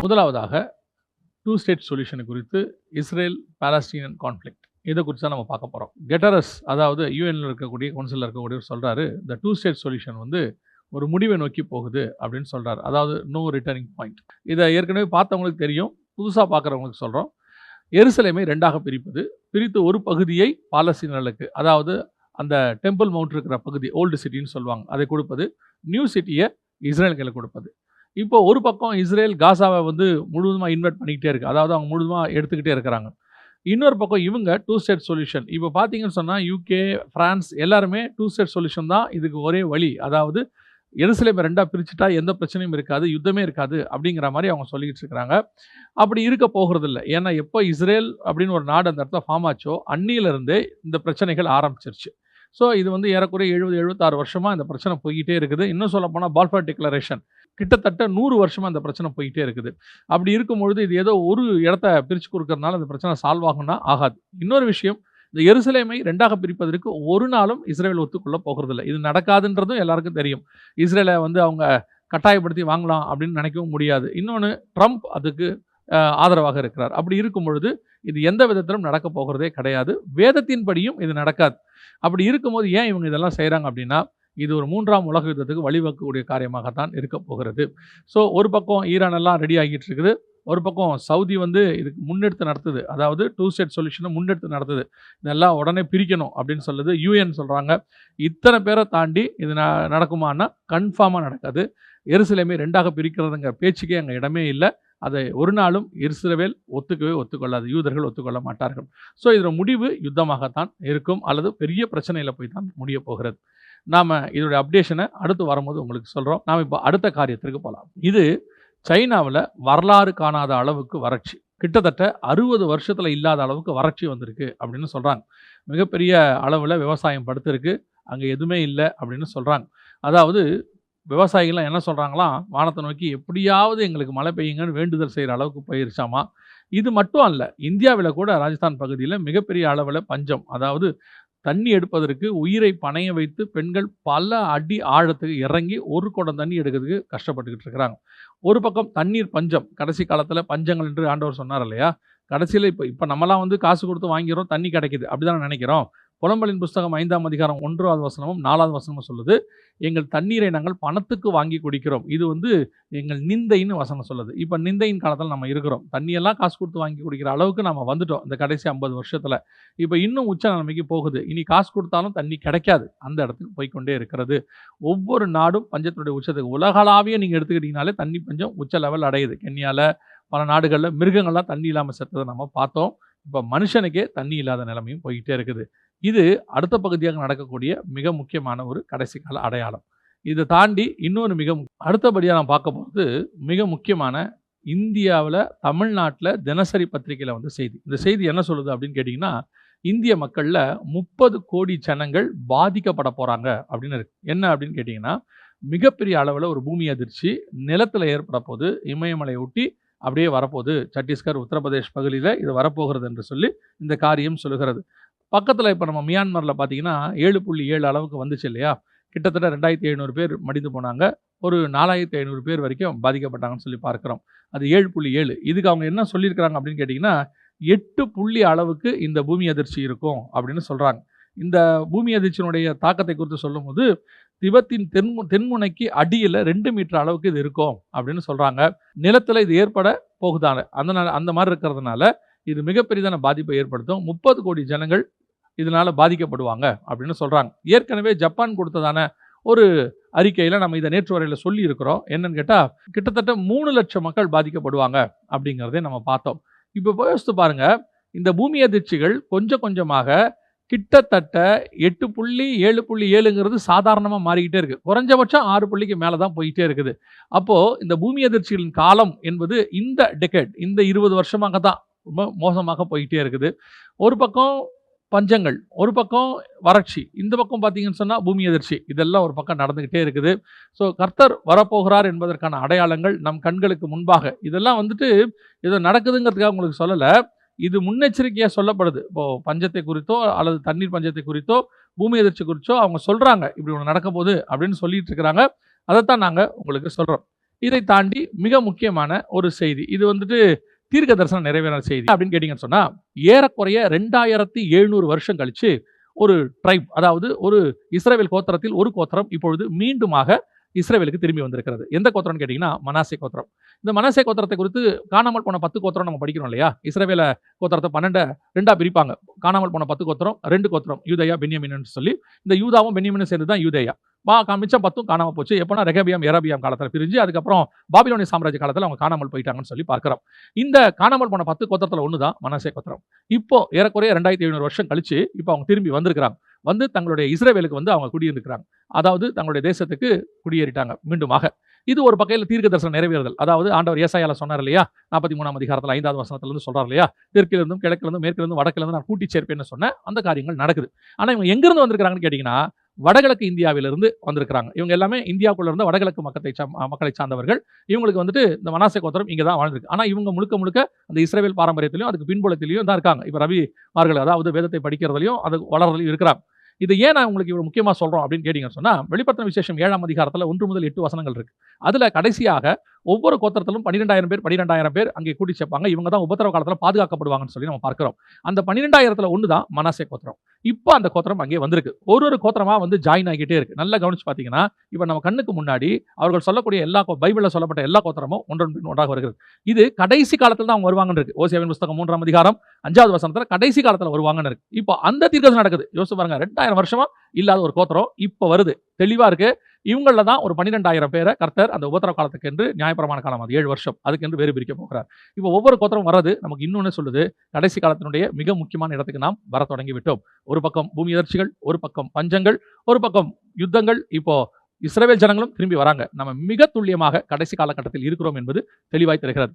முதலாவதாக two state solution குறித்து Israel Palestinian conflict இதை குறித்து தான் நம்ம பார்க்க போகிறோம். கெட்டரஸ், அதாவது யூஎன்ல இருக்கக்கூடிய கவுன்சிலில் இருக்கக்கூடியவர் சொல்கிறாரு, இந்த டூ ஸ்டேட் சொல்யூஷன் வந்து ஒரு முடிவை நோக்கி போகுது அப்படின்னு சொல்கிறார். அதாவது நோ ரிட்டர்னிங் பாயிண்ட். இதை ஏற்கனவே பார்த்தவங்களுக்கு தெரியும், புதுசாக பார்க்குறவங்களுக்கு சொல்கிறோம். எருசலேமை ரெண்டாக பிரித்து ஒரு பகுதியை பாலஸ்தீனர்களுக்கு, அதாவது அந்த டெம்பிள் மவுண்ட் இருக்கிற பகுதி ஓல்டு சிட்டின்னு சொல்லுவாங்க, அதை கொடுப்பது. நியூ சிட்டியை இஸ்ரேல் கையில் கொடுப்பது. இப்போ ஒரு பக்கம் இஸ்ரேல் காசாவை வந்து முழுவதுமாக இன்வெர்ட் பண்ணிக்கிட்டே இருக்குது, அதாவது அவங்க முழுவதுமாக எடுத்துக்கிட்டே இருக்கிறாங்க. இன்னொரு பக்கம் இவங்க டூ ஸ்டேட் சொல்யூஷன். இப்போ பார்த்தீங்கன்னு சொன்னால் யூகே, ஃப்ரான்ஸ் எல்லாருமே டூ ஸ்டேட் சொல்யூஷன் தான் இதுக்கு ஒரே வழி. அதாவது எருசலேமை ரெண்டாக பிரிச்சுட்டா எந்த பிரச்சனையும் இருக்காது, யுத்தமே இருக்காது அப்படிங்கிற மாதிரி அவங்க சொல்லிக்கிட்டு இருக்கிறாங்க. அப்படி இருக்க போகிறது இல்லை. ஏன்னா எப்போ இஸ்ரேல் அப்படின்னு ஒரு நாடு அந்த இடத்துல ஃபார்ம் ஆச்சோ அன்னியிலிருந்தே இந்த பிரச்சனைகள் ஆரம்பிச்சிருச்சு. ஸோ இது வந்து ஏறக்குறைய 70-76 வருஷமாக இந்த பிரச்சனை போய்கிட்டே இருக்குது. இன்னும் சொல்லப்போனால் பால்ஃபர் டிக்ளரேஷன் கிட்டத்தட்ட 100 வருஷமாக இந்த பிரச்சனை போய்கிட்டே இருக்குது. அப்படி இருக்கும்பொழுது இது ஏதோ ஒரு இடத்த பிரித்து கொடுக்கறதுனால இந்த பிரச்சனை சால்வ் ஆகும்னா ஆகாது. இன்னொரு விஷயம், இந்த எருசலேமை ரெண்டாக பிரிப்பதற்கு ஒரு நாளும் இஸ்ரேல் ஒத்துக்கொள்ள போகிறதில்லை. இது நடக்காதுன்றதும் எல்லாருக்கும் தெரியும். இஸ்ரேலை வந்து அவங்க கட்டாயப்படுத்தி வாங்கலாம் அப்படின்னு நினைக்கவும் முடியாது. இன்னொன்று, ட்ரம்ப் அதுக்கு ஆதரவாக இருக்கிறார். அப்படி இருக்கும் பொழுது இது எந்த விதத்திலும் நடக்க போகிறதே கிடையாது. வேதத்தின்படியும் இது நடக்காது. அப்படி இருக்கும்போது ஏன் இவங்க இதெல்லாம் செய்கிறாங்க அப்படின்னா, இது ஒரு 3ஆம் உலக யுத்தத்துக்கு வழிவகுக்கக்கூடிய காரியமாகத்தான் இருக்க போகிறது. ஸோ ஒரு பக்கம் ஈரான் எல்லாம் ரெடி ஆகிட்டு இருக்குது, ஒரு பக்கம் சவுதி வந்து இதுக்கு முன்னெடுத்து நடத்துது, அதாவது டூ ஸ்டேட் சொல்யூஷனை முன்னெடுத்து நடத்துது. இதெல்லாம் உடனே பிரிக்கணும் அப்படின்னு சொல்லுது. யூஎன் சொல்கிறாங்க. இத்தனை பேரை தாண்டி இது நடக்குமானா கன்ஃபார்மாக நடக்காது. எருசலேமை ரெண்டாக பிரிக்கிறதுங்க பேச்சுக்கே அங்கே இடமே இல்லை. அதை ஒரு நாளும் இஸ்ரவேல் ஒத்துக்கொள்ளாது, யூதர்கள் ஒத்துக்கொள்ள மாட்டார்கள். ஸோ இதோட முடிவு யுத்தமாகத்தான் இருக்கும், அல்லது பெரிய பிரச்சனையில் போய் தான் முடிய போகிறது. நாம் இதோடைய அப்டேஷனை அடுத்து வரும்போது உங்களுக்கு சொல்கிறோம். நாம் இப்போ அடுத்த காரியத்திற்கு போகலாம். இது சைனாவில் வரலாறு காணாத அளவுக்கு வறட்சி, கிட்டத்தட்ட 60 வருஷத்தில் இல்லாத அளவுக்கு வறட்சி வந்திருக்கு அப்படின்னு சொல்கிறாங்க. மிகப்பெரிய அளவில் விவசாயம் படுத்திருக்கு, அங்கே எதுவுமே இல்லை அப்படின்னு சொல்கிறாங்க. அதாவது விவசாயிகள்லாம் என்ன சொல்கிறாங்களாம், வானத்தை நோக்கி எப்படியாவது எங்களுக்கு மழை பெய்யுங்கன்னு வேண்டுதல் செய்கிற அளவுக்கு போயிருச்சாமா. இது மட்டும் அல்ல, இந்தியாவில் கூட ராஜஸ்தான் பகுதியில் மிகப்பெரிய அளவில் பஞ்சம். அதாவது தண்ணி எடுப்பதற்கு உயிரை பணைய வைத்து பெண்கள் பல அடி ஆழத்துக்கு இறங்கி ஒரு குடம் தண்ணி எடுக்கிறதுக்கு கஷ்டப்பட்டுக்கிட்டு இருக்கிறாங்க. ஒரு பக்கம் தண்ணீர் பஞ்சம், கடைசி காலத்தில் பஞ்சங்கள் என்று ஆண்டவர் சொன்னார் இல்லையா. கடைசியில் இப்போ நம்மலாம் வந்து காசு கொடுத்து வாங்கிறோம், தண்ணி கிடைக்கிது, அப்படி தான் நினைக்கிறோம். புலம்பலின் புஸ்தகம் 5ஆம் அதிகாரம் 1வது வசனமும் 4வது வசனமும் சொல்லுது, எங்கள் தண்ணீரை நாங்கள் பணத்துக்கு வாங்கி குடிக்கிறோம். இது வந்து எங்கள் நிந்தைன்னு வசனம் சொல்லுது. இப்போ நிந்தையின் காலத்தில் நம்ம இருக்கிறோம். தண்ணியெல்லாம் காசு கொடுத்து வாங்கி குடிக்கிற அளவுக்கு நம்ம வந்துட்டோம் இந்த கடைசி 50 வருஷத்தில். இப்போ இன்னும் உச்ச நிலைமைக்கு போகுது. இனி காசு கொடுத்தாலும் தண்ணி கிடைக்காது, அந்த இடத்துக்கு போய்கொண்டே இருக்கிறது. ஒவ்வொரு நாடும் பஞ்சத்துடைய உச்சத்துக்கு, உலகளாவிய நீங்கள் எடுத்துக்கிட்டிங்கனாலே தண்ணி பஞ்சம் உச்ச லெவல் அடையுது. கென்யாவில் பல நாடுகளில் மிருகங்கள்லாம் தண்ணி இல்லாமல் செத்ததை நம்ம பார்த்தோம். இப்போ மனுஷனுக்கே தண்ணி இல்லாத நிலைமையும் போய்கிட்டே இருக்குது. இது அடுத்த பகுதியாக நடக்கக்கூடிய மிக முக்கியமான ஒரு கடைசி கால அடையாளம். இதை தாண்டி இன்னொரு அடுத்தபடியாக நான் பார்க்க போகிறது மிக முக்கியமான, இந்தியாவில் தமிழ்நாட்டில் தினசரி பத்திரிகையில் வந்து செய்தி. இந்த செய்தி என்ன சொல்லுது அப்படின்னு கேட்டிங்கன்னா, இந்திய மக்களில் 30 கோடி ஜனங்கள் பாதிக்கப்பட போகிறாங்க அப்படின்னு இருக்கு. என்ன அப்படின்னு கேட்டிங்கன்னா, மிகப்பெரிய அளவில் ஒரு பூமி அதிர்ச்சி நிலத்தில் ஏற்பட போது, இமயமலை ஒட்டி அப்படியே வரப்போகுது, சத்தீஸ்கர், உத்தரப்பிரதேஷ் பகுதியில் இது வரப்போகிறது என்று சொல்லி இந்த காரியம் சொல்லுகிறது. பக்கத்தில் இப்போ நம்ம மியான்மரில் பார்த்தீங்கன்னா 7.7 அளவுக்கு வந்துச்சு இல்லையா. கிட்டத்தட்ட 2700 பேர் மடிந்து போனாங்க, ஒரு 4500 பேர் வரைக்கும் பாதிக்கப்பட்டாங்கன்னு சொல்லி பார்க்குறோம். அது 7.7. இதுக்கு அவங்க என்ன சொல்லியிருக்கிறாங்க அப்படின்னு கேட்டிங்கன்னா, 8 புள்ளி அளவுக்கு இந்த பூமி அதிர்ச்சி இருக்கும் அப்படின்னு சொல்கிறாங்க. இந்த பூமி அதிர்ச்சியினுடைய தாக்கத்தை குறித்து சொல்லும்போது, திபெத்தின் தென்முனைக்கு அடியில் 2 மீட்டர் அளவுக்கு இது இருக்கும் அப்படின்னு சொல்கிறாங்க. நிலத்தில் இது ஏற்பட போகுதாங்க, அந்த மாதிரி இருக்கிறதுனால இது மிகப்பெரிதான பாதிப்பை ஏற்படுத்தும். 30 கோடி ஜனங்கள் இதனால் பாதிக்கப்படுவாங்க அப்படின்னு சொல்கிறாங்க. ஏற்கனவே ஜப்பான் கொடுத்ததான ஒரு அறிக்கையில் நம்ம இதை நேற்று வரையில் சொல்லி இருக்கிறோம். என்னன்னு கேட்டால், கிட்டத்தட்ட 3 லட்சம் மக்கள் பாதிக்கப்படுவாங்க அப்படிங்கிறதே நம்ம பார்த்தோம். இப்போ யோசித்து பாருங்கள், இந்த பூமி அதிர்ச்சிகள் கொஞ்சம் கொஞ்சமாக கிட்டத்தட்ட 8.7.7ங்கிறது சாதாரணமாக மாறிக்கிட்டே இருக்குது. குறைஞ்சபட்சம் 6 புள்ளிக்கு மேலே தான் போயிட்டே இருக்குது. அப்போது இந்த பூமி அதிர்ச்சிகளின் காலம் என்பது இந்த டெக்கேட், இந்த 20 வருஷமாக தான் ரொம்ப மோசமாக போயிட்டே இருக்குது. ஒரு பக்கம் பஞ்சங்கள், ஒரு பக்கம் வறட்சி, இந்த பக்கம் பார்த்தீங்கன்னு சொன்னால் பூமி அதிர்ச்சி, இதெல்லாம் ஒரு பக்கம் நடந்துக்கிட்டே இருக்குது. ஸோ கர்த்தர் வரப்போகிறார் என்பதற்கான அடையாளங்கள் நம் கண்களுக்கு முன்பாக, இதெல்லாம் வந்துட்டு ஏதோ நடக்குதுங்கிறதுக்காக உங்களுக்கு சொல்லலை, இது முன்னெச்சரிக்கையாக சொல்லப்படுது. இப்போது பஞ்சத்தை குறித்தோ அல்லது தண்ணீர் பஞ்சத்தை குறித்தோ பூமி அதிர்ச்சி குறித்தோ அவங்க சொல்கிறாங்க, இப்படி ஒன்று நடக்க போகுது அப்படின்னு சொல்லிட்டு இருக்கிறாங்க. அதைத்தான் நாங்கள் உங்களுக்கு சொல்கிறோம். இதை தாண்டி மிக முக்கியமான ஒரு செய்தி, இது வந்துட்டு தீர்க்க தரிசனம் நிறைவேற செய்தி அப்படின்னு கேட்டீங்கன்னு சொன்னா, ஏறக்குறைய 2700 வருஷம் கழிச்சு ஒரு ட்ரைப், அதாவது ஒரு இஸ்ரவேல் கோத்திரத்தில் ஒரு கோத்திரம் இப்பொழுது மீண்டுமாக இஸ்ரவேலுக்கு திரும்பி வந்திருக்கிறது. எந்த கோத்திரம்னு கேட்டீங்கன்னா மனாசே கோத்திரம். இந்த மனாசே கோத்திரத்தை குறித்து காணாமல் போன 10 கோத்திரம் நம்ம படிக்கிறோம் இல்லையா? இஸ்ரவேல கோத்திரத்தை 12 2 பிரிப்பாங்க. காணாமல் போன 10 கோத்திரம், 2 கோத்திரம் யூதேயா, பென்யமீன்னு சொல்லி. இந்த யூதாவும் பென்யமீனும் சேர்ந்து தான் யூதேயா. மிச்சம் 10ம் காணாம போச்சு. எப்போனா ரெகபியாம், எரபியாம் காலத்துல பிரிஞ்சு, அதுக்கப்புறம் பாபிலோனிய சாம்ராஜ்ய காலத்துல அவங்க காணாமல் போயிட்டாங்கன்னு சொல்லி பார்க்கிறோம். இந்த காணாமல் போன 10 கோத்திரத்துல ஒண்ணு தான் மனாசே கோத்திரம். இப்போ ஏறக்குறைய 2700 வருஷம் கழிச்சு இப்போ அவங்க திரும்பி வந்திருக்கிறாங்க. வந்து தங்களுடைய இஸ்ரவேலுக்கு வந்து அவங்க குடியிருக்கிறாங்க. அதாவது தங்களுடைய தேசத்துக்கு குடியேறிட்டாங்க மீண்டுமாக. இது ஒரு பக்கையில தீர்க்க தரிசனம் நிறைவேறுதல். அதாவது ஆண்டவர் ஏசாயால சொன்னார் இல்லையா? 43ஆம் அதிகாரத்துல 5வது வசனத்திலிருந்து சொல்றார் இல்லையா? தெற்கிலிருந்தும் கிழக்கிலிருந்தும் மேற்கிலிருந்தும் வடக்கிலிருந்து நான் கூட்டி சேர்ப்பேன்னு சொன்ன அந்த காரியங்கள் நடக்குது. ஆனா இவங்க எங்கிருந்து வந்திருக்காங்கன்னு கேட்டீங்கன்னா, வடகிழக்கு இந்தியாவிலிருந்து வந்திருக்கிறாங்க. இவங்க எல்லாமே இந்தியாவுக்குள்ள இருந்த வடகிழக்கு மக்களை சார்ந்தவர்கள். இவங்களுக்கு வந்துட்டு இந்த மனாசே கோத்திரம் இங்க தான் வாழ்ந்திருக்கு. ஆனா இவங்க முழுக்க முழுக்க அந்த இஸ்ரவேல் பாரம்பரியத்திலையும் அதுக்கு பின்புலத்திலையும் தான் இருக்காங்க. இப்ப ரவிமார்கள், அதாவது வேதத்தை படிக்கிறதுலையும் அது வளர்றதுலையும் இருக்கிறாங்க. இது ஏன் நான் உங்களுக்கு இவ்வளவு முக்கியமா சொல்றோம் அப்படின்னு கேட்டீங்கன்னு சொன்னா, வெளிப்படுத்தின விசேஷம் 7ஆம் அதிகாரத்துல 1 முதல் 8 வசனங்கள் இருக்கு. அதுல கடைசியாக ஒவ்வொரு கோத்திரத்திலும் 12,000 பேர் அங்கே கூட்டி சேர்ப்பாங்க. இவங்க தான் உபத்திரவ காலத்துல பாதுகாக்கப்படுவாங்கன்னு சொல்லி நம்ம பார்க்கிறோம். அந்த 12,000த்துல ஒண்ணு தான் மனாசே கோத்திரம். இப்போ அந்த கோத்திரம் அங்கே வந்திருக்கு. ஒரு கோத்திரமா வந்து ஜாயின் ஆகிட்டே இருக்கு. நல்லா கவனிச்சு பாத்தீங்கன்னா, இப்ப நம்ம கண்ணுக்கு முன்னாடி அவர்கள் சொல்லக்கூடிய எல்லா பைபிள்ல சொல்லப்பட்ட எல்லா கோத்திரமும் ஒன்றன் பின் ஒன்றாக வருகிறது. இது கடைசி காலத்துல தான் அவங்க வருவாங்கன்னு இருக்கு. ஓசியாவின் புஸ்தகம் 3ஆம் அதிகாரம் 5வது வசனத்துல கடைசி காலத்துல வருவாங்கன்னு இருக்கு. இப்போ அந்த தீர்க்கதரிசனம் நடக்குது. யோசிச்சு பாருங்க, 2000 வருஷமா இல்லாத ஒரு கோத்திரம் இப்ப வருது. தெளிவா இருக்கு. இவங்கள தான் ஒரு 12,000 பேரை கர்த்தர் அந்த உபத்திரவ காலத்துக்கு என்று நியாயப்பிரமாண காலம், அது 7 வருஷம், அதுக்கு என்று வேறு பிரிக்க போகிறார். இப்போ ஒவ்வொரு கோத்திரம் வர்றது நமக்கு இன்னொன்னு சொல்லுது, கடைசி காலத்தினுடைய மிக முக்கியமான இடத்துக்கு நாம் வர தொடங்கி விட்டோம். ஒரு பக்கம் பூமி எதிர்ச்சிகள், ஒரு பக்கம் பஞ்சங்கள், ஒரு பக்கம் யுத்தங்கள். இப்போ இஸ்ரவேல் ஜனங்களும் திரும்பி வராங்க. நம்ம மிக துல்லியமாக கடைசி காலகட்டத்தில் இருக்கிறோம் என்பது தெளிவாய் தெரிகிறது.